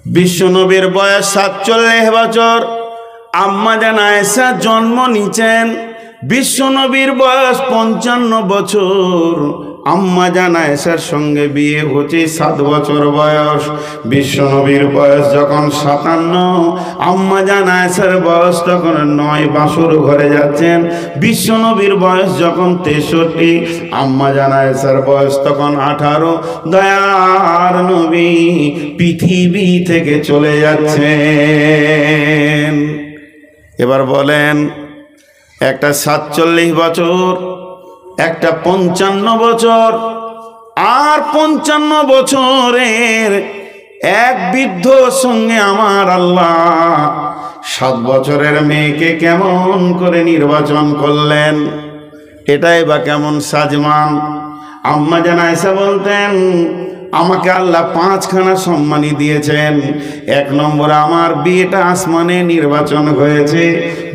বিশ্বনবীর বয়স 47 বছর। আম্মা জান আয়েশা জন্ম নিয়েছেন। বিশ্বনবীর বয়স 55 বছর। আম্মা জান আয়েশার সঙ্গে বিয়ে হচ্ছে 7 বছর বয়স। বিশ্বনবীর বয়স যখন 57, আম্মা জান আয়েশার বয়স তখন 9, বাসর ঘরে যাচ্ছেন। বিশ্বনবীর বয়স যখন 63, আম্মা জান আয়েশার বয়স তখন 18। দয়ার নবী পৃথিবী থেকে চলে যাচ্ছেন। এবার বলেন, একটা 47 বছর, একটা 55 বছর, আর 55 বছরের এক বৃদ্ধ সঙ্গে আমার আল্লাহ 7 বছরের মেয়েকে কেমন করে নির্বাচন করলেন? এটাই বা কেমন সাজমান? আম্মা জান আয়েশা বলতেন, আমাকে আল্লাহ 5খানা সম্মানই দিয়েছেন। 1 নম্বরে আমার বিয়েটা আসমানে নির্বাচন হয়েছে।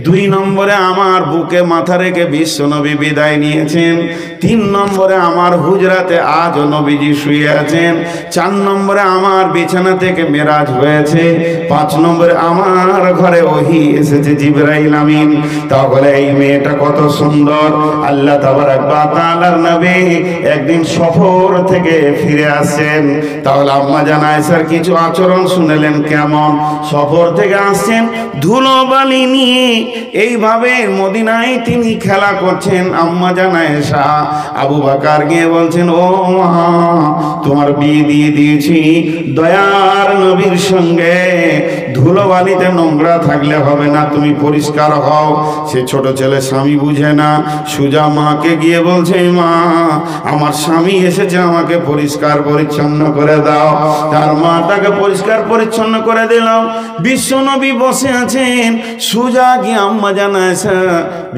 2 নম্বরে আমার বুকে মাথা রেখে বিশ্বনবী বিদায় নিয়েছেন। 3 নম্বরে আমার হুজরাতে আজও নবীজি শুয়ে আছেন। 4 নম্বরে আমার বিছানা থেকে মেরাজ হয়েছে। 5 নম্বরে আমার ঘরে ওহী এসেছে জিবরাইল আমিন। তাহলে এই মেয়েটা কত সুন্দর! আল্লাহ তাবারাক ওয়া তাআলার নবী একদিন সফর থেকে ফিরে আসছেন। তাহলে আম্মা জান আয়েশার কিছু আচরণ শুনলেন কেমন? সফর থেকে আসছেন, ধুলোবালি নিয়ে এইভাবে মদিনায় তিনি খেলা করছেন। আম্মা জান আয়েশা আবু বকর গিয়ে বলছেন, ও মা, তোমার বিয়ে দিয়ে দিয়েছি দয়ার নবীর সঙ্গে, ধুলোবালিতে নোংরা থাকলে হবে না, তুমি পরিষ্কার হও। সে ছোট ছেলে স্বামী বুঝে না, সুজা মাকে গিয়ে বলছে, মা, আমার স্বামী এসেছে, আমাকে পরিষ্কার পরিচ্ছন্ন করে দাও। তার মা তাকে পরিষ্কার পরিচ্ছন্ন করে দিলাম। বিশ্বনবী বসে আছেন। সুজা গিয়ে আম্মা জান আয়েশা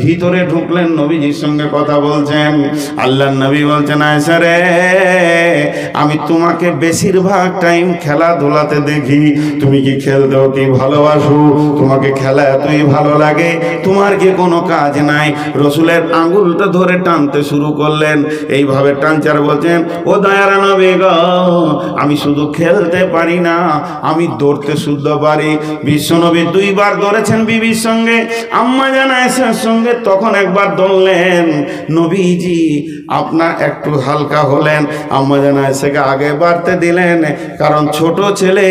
ভিতরে ঢুকলেন, নবীজির সঙ্গে কথা বলছেন। আল্লাহর নবী বলছেন, আয়েশা রে, আমি তোমাকে বেশিরভাগ টাইম খেলাধুলাতে দেখি। তুমি কি খেলতে অতি ভালোবাসো? তোমাকে খেলা এতই ভালো লাগে, তোমার কি কোনো কাজ নাই? রসুলের আঙ্গুলটা ধরে টানতে শুরু করলেন। এইভাবে টানচার বলছেন, ও দয়ার নবী গো, আমি শুধু খেলতে পারি না, আমি দৌড়তে শুদ্ধ পারি। বিশ্বনবী 2 বার দৌড়েছেন বিবির সঙ্গে, আম্মা জান আয়েশার সঙ্গে। তখন একবার দৌড়লেন, নবীজি আপনার একটু হালকা হলেন, আম্মা জান আয়েশাকে আগে বাড়তে দিলেন। কারণ ছোট ছেলে,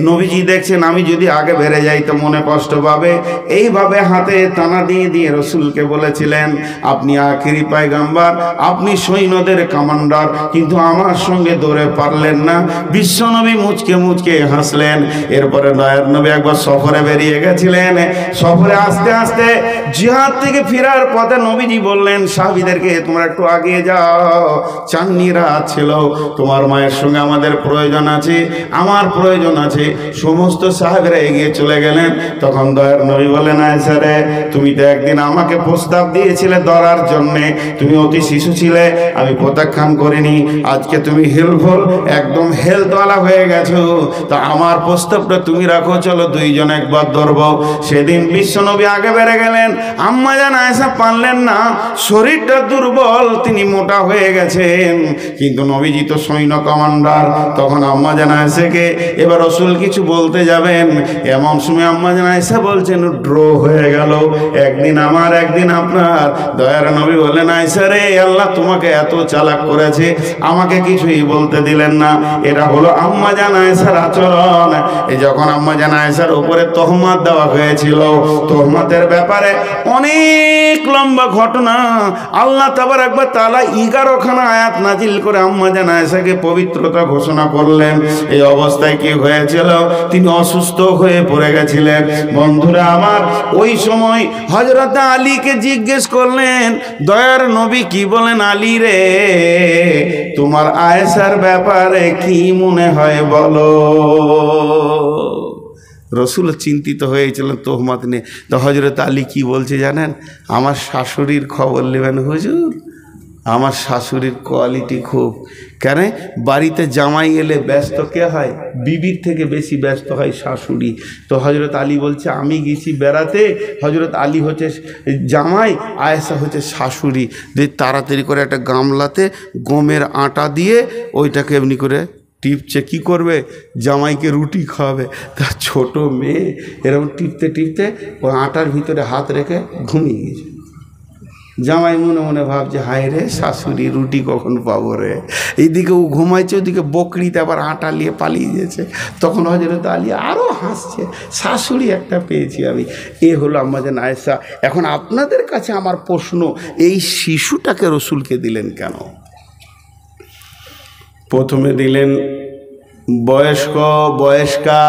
নবীজি দেখছেন আমি যদি আগে বেড়ে যাই তো মনে কষ্ট পাবে। এইভাবে হাতে টানা দিয়ে দিয়ে রসুলকে বলেছিলেন, আপনি আখিরি পয়গম্বর, আপনি সৈন্যদের কমান্ডার, কিন্তু আমার সঙ্গে দৌড়ে পারলেন না। বিশ্বনবী মুচকে মুচকে হাসলেন। এরপরে দয়ার নবী একবার সফরে বেরিয়ে গেছিলেন। সফরে আস্তে আস্তে জিহাদ থেকে ফেরার পথে নবীজি বললেন সাহাবীদেরকে, তোমরা একটু আগিয়ে যাও, চাঁদনি রাত ছিল, তোমার মায়ের সঙ্গে আমাদের প্রয়োজন আছে, আমার প্রয়োজন আছে। সমস্ত সাহাবীরা এগিয়ে চলে গেলেন। তখন দয়ার নবী বলেন, আয়েশা রে, তুমি তো একদিন আমাকে প্রস্তাব দিয়েছিলে ধরার জন্যে, তুমি অতি শিশু ছিলে, আমি প্রত্যাখ্যান করিনি। আজকে তুমি হেলফুল, একদম হেলথওয়ালা হয়ে গেছো, তা আমার প্রস্তাবটা তুমি রাখো, চলো 2 জন একবার ধরবো। সেদিন বিশ্বনবী আগে বেড়ে গেলেন। আম্মা জান আয়েশা পারলেন না, শরীরটা দুর্বল, তিনি মোটা হয়ে গেছেন, কিন্তু নবীজি তো সৈন্য কমান্ডার। তখন আম্মা জান আয়েশাকে এবার রসুল কিছু বলতে যাবেন, এমন সময় আম্মা জান আয়েশা বলছেন, ড্র হয়ে গেল, একদিন আমার একদিন আপনার। দয়ার নবী বললেন, আয়েশা রে, আল্লাহ তোমাকে এত চালাক করেছে, আমাকে কিছুই বলতে দিলেন না। এটা হলো আম্মা জান আয়েশার আচরণ। এই যখন আম্মা জান আয়েশার উপরে তহমত দেওয়া হয়েছিল, তহমতের ব্যাপারে অনেক লম্বা ঘটনা। আল্লাহ তাবারাক ওয়া তাআলা 11খানা আয়াত নাজিল করে আম্মা জান আয়েশাকে পবিত্রতা ঘোষণা করলেন। এই অবস্থায় কি হয়েছিল? তিনি অসুস্থ হয়ে পড়ে গেছিলেন। বন্ধুরা আমার, ওই সময় হযরত আলীকে জিজ্ঞেস করলেন, দয়ার নবী কি বলেন, আলী রে, তোমার আয়েশার ব্যাপারে কি মনে হয় বলো। রসুল চিন্তিত হয়েছিলেন তোহমত নিয়ে। তো হযরত আলী কি বলছে জানেন? আমার শাশুড়ির খবর নেবেন হুজুর, আমার শাশুড়ির কোয়ালিটি খুব। কেন? বাড়িতে জামাই এলে ব্যস্ত কে হয়? বিবির থেকে বেশি ব্যস্ত হয় শাশুড়ি। তো হযরত আলী বলছে, আমি গেছি বেড়াতে, হযরত আলী হচ্ছে জামাই, আয়েশা হচ্ছে শাশুড়ি। দিয়ে তাড়াতাড়ি করে একটা গামলাতে গমের আটা দিয়ে ওইটাকে এমনি করে টিপছে, কি করবে? জামাইকে রুটি খাওয়াবে। তার ছোট মেয়ে এরকম টিপতে টিপতে ওই আটার ভিতরে হাত রেখে ঘুমিয়ে গেছে। জামাই মনে মনে ভাবছে, হায় রে শাশুড়ি, রুটি কখন পাবো রে। এইদিকে ও ঘুমাইছে, ওদিকে বকরিতে আবার আটা নিয়ে পালিয়ে গেছে। তখন হযরত আলী আরও হাসছে, শাশুড়ি একটা পেয়েছি আমি। এ হলো আম্মাজান আয়েশা। এখন আপনাদের কাছে আমার প্রশ্ন, এই শিশুটাকে রসুলকে দিলেন কেন? প্রথমে দিলেন বয়স্কা,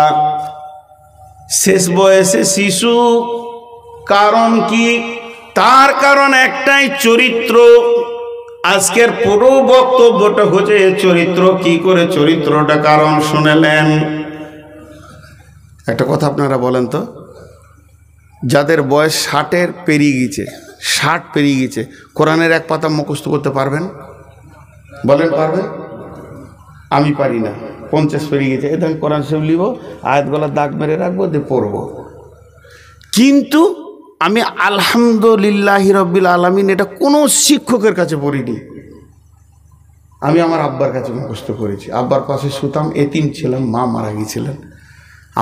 শেষ বয়সে শিশু। কারণ কি? তার কারণ একটাই, চরিত্র। আজকের পুরো বক্তব্যটা হচ্ছে চরিত্র, কি করে চরিত্রটা কারণ শুনেলেন। একটা কথা আপনারা বলেন তো, যাদের বয়স 60 পেরিয়ে গেছে, 60 পেরিয়ে গেছে, কোরআনের এক পাতা মুখস্থ করতে পারবেন? বলেন পারবেন? আমি পারি না। 50 পেরিয়ে গেছে, এটা আমি কোরআন শরীফ লিব, আয়াতগুলো দাগ মেরে রাখবো, দিয়ে পড়বো। কিন্তু আমি আলহামদুলিল্লাহি রাব্বিল আলামিন এটা কোনো শিক্ষকের কাছে পড়িনি। আমি আমার আব্বার কাছে মুখস্থ করেছি। আব্বার পাশে শুতাম, এতিম ছিলাম, মা মারা গিয়েছিলেন।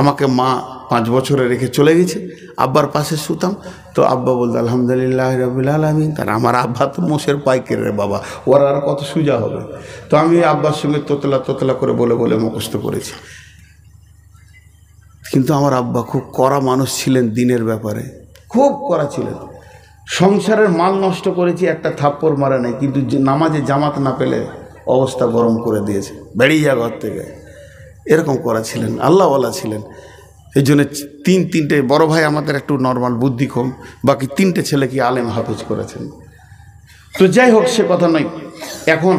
আমাকে মা 5 বছরে রেখে চলে গেছে। আব্বার পাশে শুতাম, তো আব্বা বলতো আলহামদুলিল্লাহি রাব্বিল আলামিন। তার আমার আব্বা তো মোষের পাইকের রে বাবা, ওরা আর কত সোজা হবে। তো আমি আব্বার সঙ্গে তোতলা করে বলে বলে মুখস্থ করেছি। কিন্তু আমার আব্বা খুব কড়া মানুষ ছিলেন, দিনের ব্যাপারে খুব কড়া ছিলেন। সংসারের মাল নষ্ট করেছি, একটা থাপ্পড় মারা নেই, কিন্তু নামাজে জামাত না পেলে অবস্থা গরম করে দিয়েছে, বেরিয়ে যা ঘর থেকে। এরকম করা ছিলেন, আল্লাহওয়ালা ছিলেন। এই জন্য তিনটে বড় ভাই আমাদের একটু নর্মাল বুদ্ধি কম, বাকি 3টে ছেলেকে আলেম হাফেজ করেছেন। তো যাই হোক, সে কথা নয়। এখন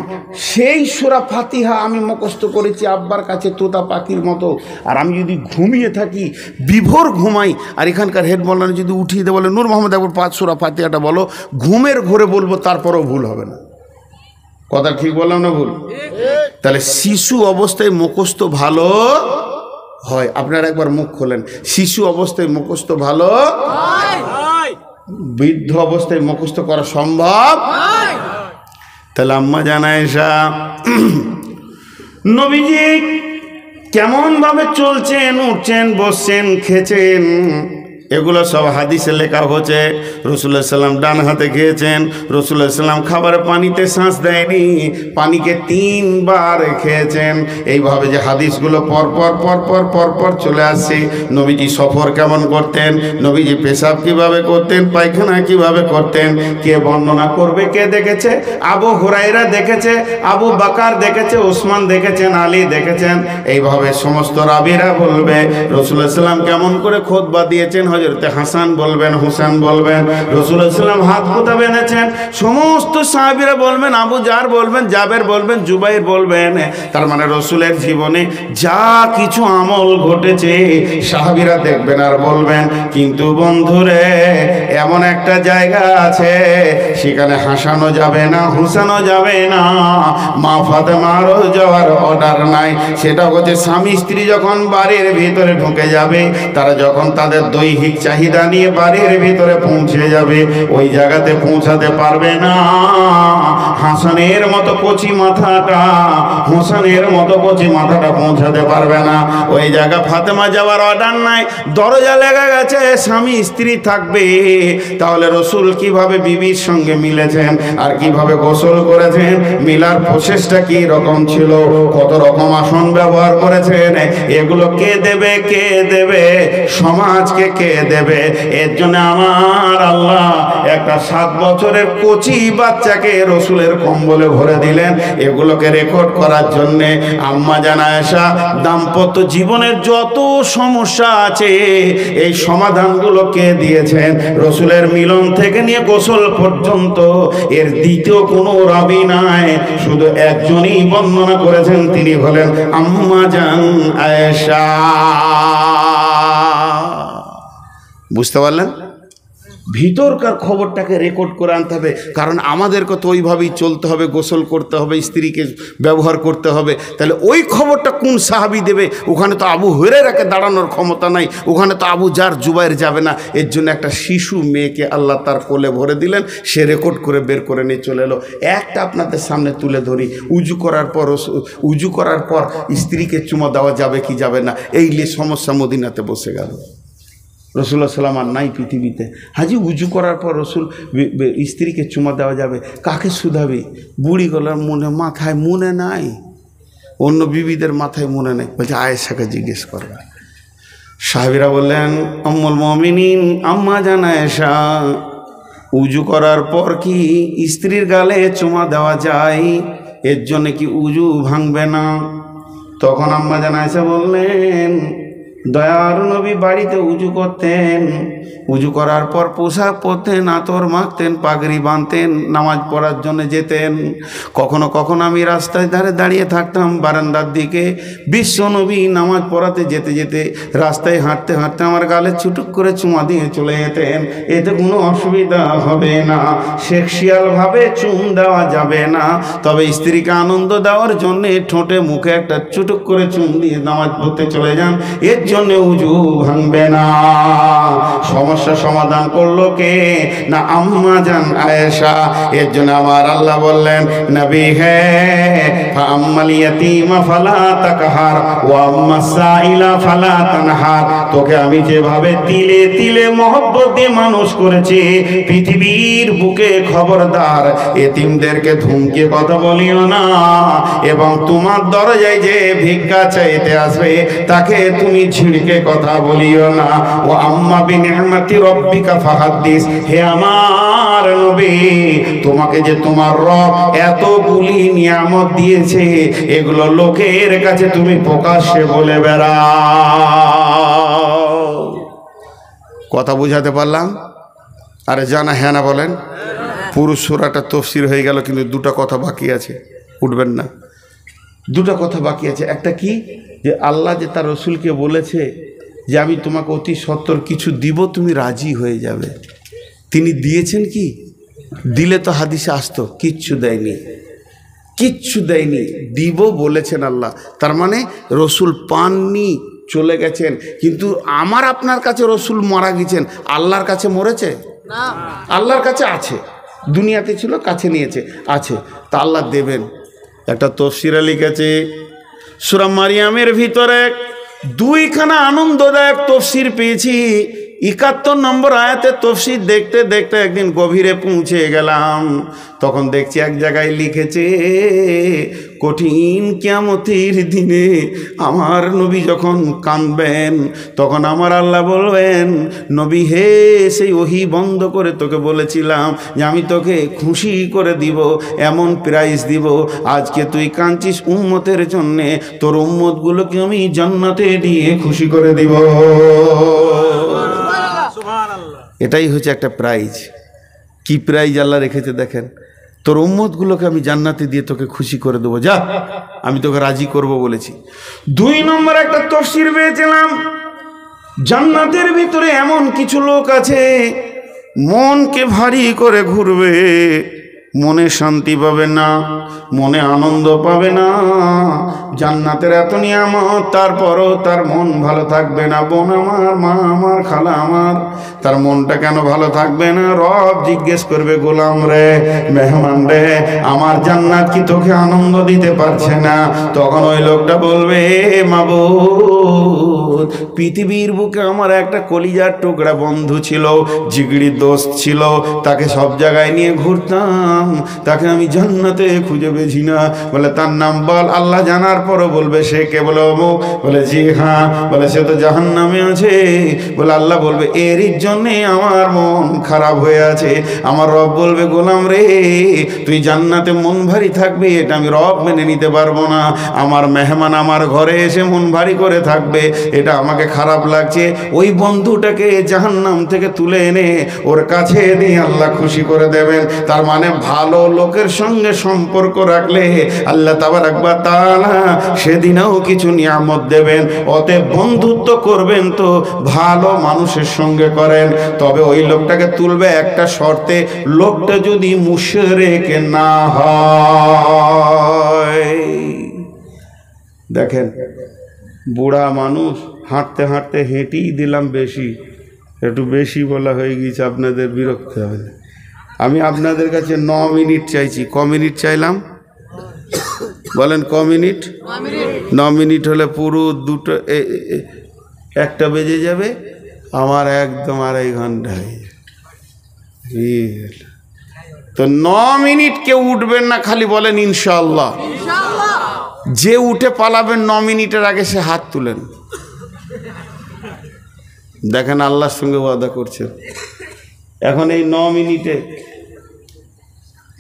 সেই সূরা ফাতিহা আমি মুখস্থ করেছি আব্বার কাছে তোতা পাখির মতো। আর আমি যদি ঘুমিয়ে থাকি, বিভোর ঘুমাই, আর এখানকার হেড মৌলানা যদি উঠিয়ে দেয়, বলে নূর মোহাম্মদ একবার 5 সূরা ফাতিহাটা বলো, ঘুমের ঘোরে বলবো, তারপরেও ভুল হবে না। কথা ঠিক বললাম না ভুল? তাহলে শিশু অবস্থায় মুখস্থ ভালো হয়। আপনারা একবার মুখ খোলেন, শিশু অবস্থায় মুখস্থ ভালো হয়, বৃদ্ধ অবস্থায় মুখস্থ করা সম্ভব। তাহলে আম্মাজান আয়েশা, নবীজি কেমন ভাবে চলছেন, উঠছেন, বসছেন, খেয়েছেন, এগুলো সব হাদিসে লেখা হচ্ছে। রাসূলুল্লাহ সাল্লাম ডান হাতে খেয়েছেন। রাসূলুল্লাহ সাল্লাম খাবারের পানিতে শ্বাস দেয়নি, পানিকে 3 বার খেয়েছেন। এইভাবে যে হাদিসগুলো পরপর চলে আসছে। নবীজি সফর কেমন করতেন, নবীজি পেশাব কিভাবে করতেন, পায়খানা কিভাবে করতেন, কে বর্ণনা করবে, কে দেখেছে? আবু হুরায়রা দেখেছে, আবু বকর দেখেছে, ওসমান দেখেছেন, আলী দেখেছেন। এইভাবে সমস্ত রাবীরা বলবে রাসূলুল্লাহ সাল্লাম কেমন করে খুতবা দিয়েছেন। হযরতে হাসান বলবেন, হুসেন বলবেন, রাসূলুল্লাহ সাল্লাম হাত কোথায় বেঁধেছেন, সমস্ত সাহাবীরা বলবেন, আবু জার বলবেন, জাবের বলবেন, জুবাইর বলবেন। তার মানে রাসূলের জীবনে যা কিছু আমল ঘটেছে সাহাবীরা দেখবেন আর বলবেন। কিন্তু বন্ধুরে, এমন একটা জায়গা আছে সেখানে হাসানো যাবে না, হুসানো যাবে না, মা ফাতেমারও যাওয়ার অর্ডার নাই। সেটা হচ্ছে স্বামী স্ত্রী যখন বাড়ির ভিতরে ঢুকে যাবে, তারা যখন তাদের দৈহিক চাহিদা নিয়ে বাড়ির ভিতরে পৌঁছে যাবে, ওই জায়গাতে পৌঁছাতে পারবে না। হাসানের মতো কচি মাথাটা, হোসেনের মতো কচি মাথাটা পৌঁছাতে পারবে না। ওই জায়গা ফাতেমা যাওয়ার অর্ডার নাই, দরজা লেগে গেছে, স্বামী স্ত্রী থাকবে। তাহলে রসুল কিভাবে বিবির সঙ্গে মিলেছেন আর কিভাবে গোসল করেছেন, মিলার প্রসেসটা কি রকম ছিল, কত রকম আসন ব্যবহার করেছেন, এগুলো কে দেবে, কে দেবে, সমাজকে কে দেবে? এর জন্য আমার আল্লাহ একটা 7 বছরের কচি বাচ্চাকে রসুলের কম্বলে ভরে দিলেন, এগুলোকে রেকর্ড করার জন্য। আম্মাজান আয়েশা দাম্পত্য জীবনের যত সমস্যা আছে এই সমাধানগুলো কে দিয়েছেন? রসুলের মিলন থেকে নিয়ে গোসল পর্যন্ত এর দ্বিতীয় কোনো রাবী নাই, শুধু একজনই বর্ণনা করেছেন, তিনি হলেন আম্মাজান আয়েশা। বুঝতে পারলেন? ভিতরকার খবরটাকে রেকর্ড করে আনতে হবে, কারণ আমাদেরকে তো ওইভাবেই চলতে হবে, গোসল করতে হবে, স্ত্রীকে ব্যবহার করতে হবে। তাহলে ওই খবরটা কোন সাহাবী দেবে? ওখানে তো আবু হুরায়রাকে দাঁড়ানোর ক্ষমতা নাই, ওখানে তো আবু জার জুবাইর যাবে না। এর জন্য একটা শিশু মেয়েকে আল্লাহ তার কোলে ভরে দিলেন, সে রেকর্ড করে বের করে নিয়ে চলে এলো। একটা আপনাদের সামনে তুলে ধরি, উজু করার পর স্ত্রীকে চুমা দেওয়া যাবে কি যাবে না, এই নিয়ে সমস্যা মদিনাতে বসে গেল। রসুল্লাহ সাল্লাম আর নাই পৃথিবীতে। হাজি উজু করার পর রসুল স্ত্রীকে চুমা দেওয়া যাবে, কাকে শুধাবি? বুড়ি গলার মাথায় মনে নাই, অন্য বিবিদের মাথায় মনে নেই, বলছে আয়েশাকে জিজ্ঞেস করবে। সাহাবীরা বললেন, উম্মুল মুমিনিন আম্মা জান আয়েশা, উজু করার পর কি স্ত্রীর গালে চুমা দেওয়া যায়? এর জন্য কি উজু ভাঙবে না? তখন আম্মা জান আয়েশা বললেন, দয়ার নবী বাড়িতে উজু করতেন, উজু করার পর পোশাক পরতেন, আতর মাখতেন, পাগড়ি বাঁধতেন, নামাজ পড়ার জন্য যেতেন। কখনো কখনো আমি রাস্তায় ধারে দাঁড়িয়ে থাকতাম বারান্দার দিকে, বিশ্ব নবী নামাজ পড়াতে যেতে যেতে রাস্তায় হাঁটতে হাঁটতে আমার গালে ছুটুক করে চুমা দিয়ে চলে যেতেন। এতে কোনো অসুবিধা হবে না, সেক্সুয়ালভাবে চুম দেওয়া যাবে না, তবে স্ত্রীকে আনন্দ দেওয়ার জন্যে ঠোঁটে মুখে একটা চুটুক করে চুম দিয়ে নামাজ পড়তে চলে যান, এর জন্য উজু ভাঙবে না। সমস্যা সমাধান করলো কে? না আম্মা জান আয়েশা। এর জন্য আমার আল্লাহ বললেন, নবী হে ফাআম্মাল ইয়াতীমা ফালা তাকহার ওয়া আম্মাস সাইলা ফালা তানহার। তোকে আমি যেভাবে তিলে তিলে মহব্বত দিয়ে মানুষ করেছি, পৃথিবীর বুকে খবরদার এতিমদেরকে ধমকে কথা বলিও না, এবং তোমার দরজায় যে ভিক্ষা চাইতে আসবে তাকে তুমি ঝিড়কে কথা বলিও না। ও আম্মা বিনিআমাতি রব্বিকা ফাহাদ্দিস। হে আমার নবী, তোমাকে যে তোমার রব এতগুলি নিয়ামত দিয়েছে, এগুলো লোকের কাছে তুমি প্রকাশ্যে বলে বেড়াও। কথা বুঝাতে পারলাম? আরে জানা হ্যাঁ না বলেন? পুরো সূরাটা তাফসীর হয়ে গেল, কিন্তু দুটো কথা বাকি আছে, উঠবেন না। দুটো কথা বাকি আছে। একটা কি, যে আল্লাহ যে তার রসুলকে বলেছে যে আমি তোমাকে অতি সত্বর কিছু দিব, তুমি রাজি হয়ে যাবে। তিনি দিয়েছেন কি? দিলে তো হাদিসে আসতো, কিচ্ছু দেয়নি, কিচ্ছু দেয়নি। দিব বলেছেন আল্লাহ, তার মানে রসুল পাননি, চলে গেছেন। কিন্তু আমার আপনার কাছে রসুল মারা গেছেন, আল্লাহর কাছে মরেছে না, আল্লাহর কাছে আছে। দুনিয়াতে ছিল, কাছে নিয়েছে, আছে, তা আল্লাহ দেবেন। একটা তাফসীরে লিখেছে, সূরা মারিয়ামের ভিতরে দুইখানা আনন্দদায়ক তাফসীর পেয়েছি। 71 নম্বর আয়াতের তাফসীর দেখতে দেখতে একদিন গভীরে পৌঁছে গেলাম, তখন দেখছি এক জায়গায় লিখেছে, কঠিন কিয়ামতের দিনে আমার নবী যখন কাঁদবেন, তখন আমার আল্লাহ বলবেন, নবী হে, সেই ওহী বন্ধ করে তোকে বলেছিলাম যে আমি তোকে খুশি করে দিব, এমন প্রাইজ দিব, আজকে তুই কাঁদছিস উম্মতের জন্যে, তোর উম্মতগুলোকে আমি জান্নাতে দিয়ে খুশি করে দিব। এটাই হচ্ছে একটা প্রাইজ। কি প্রাইজ আল্লাহ রেখেছে দেখেন, তোর উম্মতগুলোকে আমি জান্নাতে দিয়ে তোকে খুশি করে দেবো, যা, আমি তোকে রাজি করব বলেছি। 2 নম্বর একটা তাফসীর পেয়েছিলাম, জান্নাতের ভিতরে এমন কিছু লোক আছে মনকে ভারী করে ঘুরবে, মনে শান্তি পাবে না, মনে আনন্দ পাবে না, জান্নাতের এত নিয়ামত, তারপরও তার মন ভালো থাকবে না। বোন আমার, মা আমার, খালা আমার, তার মনটা কেন ভালো থাকবে না? রব জিজ্ঞেস করবে, গোলাম রে, মেহমান রে, আমার জান্নাত কি তোকে আনন্দ দিতে পারছে না? তখন ওই লোকটা বলবে, মাবুদ, পৃথিবীর বুকে আমার একটা কলিজার টুকরা বন্ধু ছিল, জিগড়ি দোস্ত ছিল, তাকে সব জায়গায় নিয়ে ঘুরতাম, তাকে আমি জান্নাতে খুঁজে পেয়েছি না। বলে তার নাম বল। আল্লাহ জানার পরও বলবে, সে কে? বলে অমুক। বলে জি হ্যাঁ। বলে সে তো জাহান্নামে আছে। বলে আল্লাহ বলবে, এরই জন্যে আমার মন খারাপ হয়ে আছে। আমার রব বলবে, গোলাম রে, তুই জান্নাতে মন ভারী থাকবে, এটা আমি রব মেনে নিতে পারবো না। আমার মেহমান আমার ঘরে এসে মন ভারী করে থাকবে, এটা আমাকে আমাকে খারাপ লাগছে, ওই বন্ধুটাকে জাহান্নাম থেকে তুলে এনে ওর কাছে দিয়ে আল্লাহ খুশি করে দেবেন। তার মানে ভালো লোকের সঙ্গে সম্পর্ক রাখলে আল্লাহ তাবারক ওয়া তাআলা সেদিনও কিছু নিয়ামত দেবেন। অতএব বন্ধুত্ব করবেন তো ভালো মানুষের সঙ্গে করেন, তবে ওই লোকটাকে তুলবে একটা শর্তে, লোকটা যদি মুশরিক না হয়। দেখেন বুড়া মানুষ হাঁটতে হাঁটতে হেঁটেই দিলাম বেশি, একটু বেশি বলা হয়ে গিয়েছে, আপনাদের বিরক্ত হবে না। আমি আপনাদের কাছে 9 মিনিট চাইছি। ক মিনিট চাইলাম বলেন? ক মিনিট? 9 মিনিট হলে পুরো দুটো একটা বেজে যাবে, আমার একদম 2.5 ঘন্টা হয়ে যাবে। তো 9 মিনিট কেউ উঠবেন না, খালি বলেন ইনশাআল্লাহ। যে উঠে পালাবেন 9 মিনিটের আগে সে হাত তুলেন। দেখেন আল্লাহর সঙ্গে ওয়াদা করছেন। এখন এই 9 মিনিটে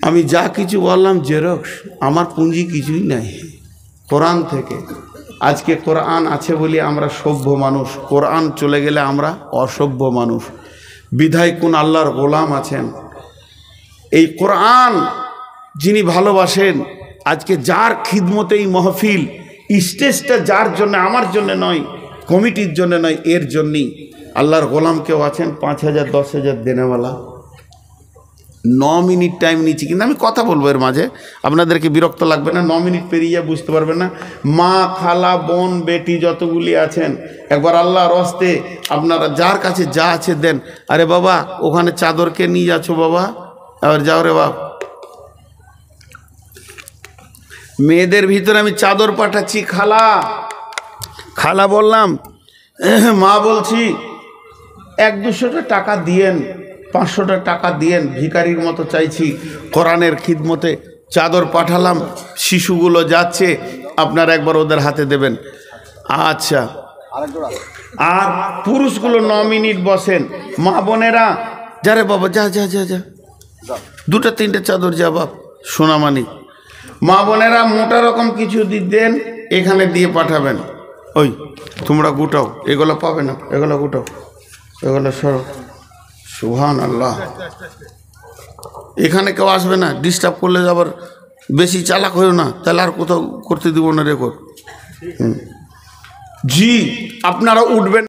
আমি যা কিছু বললাম জেরক্স, আমার পুঁজি কিছুই নাই, কোরআন থেকে। আজকে কোরআন আছে বলে আমরা সভ্য মানুষ, কোরআন চলে গেলে আমরা অসভ্য মানুষ। বিধায় কোন আল্লাহর গোলাম আছেন, এই কোরআন যিনি ভালোবাসেন, আজকে যার খিদমতে এই মহফিল, স্টেজটা যার জন্য, আমার জন্য নয়, কমিটির জন্য নয়, এর জন্যই। আল্লাহর গোলাম কেউ আছেন 5,000 10,000 দেনেওয়ালা। 9 মিনিট টাইম নিচ্ছি, কিন্তু আমি কথা বলবো এর মাঝে, আপনাদেরকে বিরক্ত লাগবে না। 9 মিনিট পেরিয়ে যা বুঝতে পারবেন না। মা, খালা, বোন, বেটি যতগুলি আছেন, একবার আল্লাহর হস্তে আপনারা যার কাছে যা আছে দেন। আরে বাবা ওখানে চাদরকে নিয়ে যাচ্ছ বাবা, আবার যাও রে বাবা। মেয়েদের ভিতরে আমি চাদর পাঠাচ্ছি, খালা খালা বললাম, মা বলছি 100-200 টাকা দিয়েন, 500 টাকা দিয়েন, ভিখারির মতো চাইছি। কোরআনের খিদমতে চাদর পাঠালাম, শিশুগুলো যাচ্ছে, আপনারা একবার ওদের হাতে দেবেন। আচ্ছা, আর পুরুষগুলো 9 মিনিট বসেন। মা বোনেরা যারে বাবা, যা যা যা যা 2-3টে চাদর যা বাপ, সোনামানি। মা বোনেরা মোটা রকম কিছু দেন, এখানে দিয়ে পাঠাবেন। ওই তোমরা গুটাও, এগুলো পাবে না, এগুলো গুটাও, এগুলো সর। সুবহানাল্লাহ। এখানে কেউ আসবে না, ডিস্টার্ব করলে আবার বেশি চালাক হয়েও না, তাহলে আর কোথাও করতে দিব না রেকর্ড। জি আপনারা উঠবেন।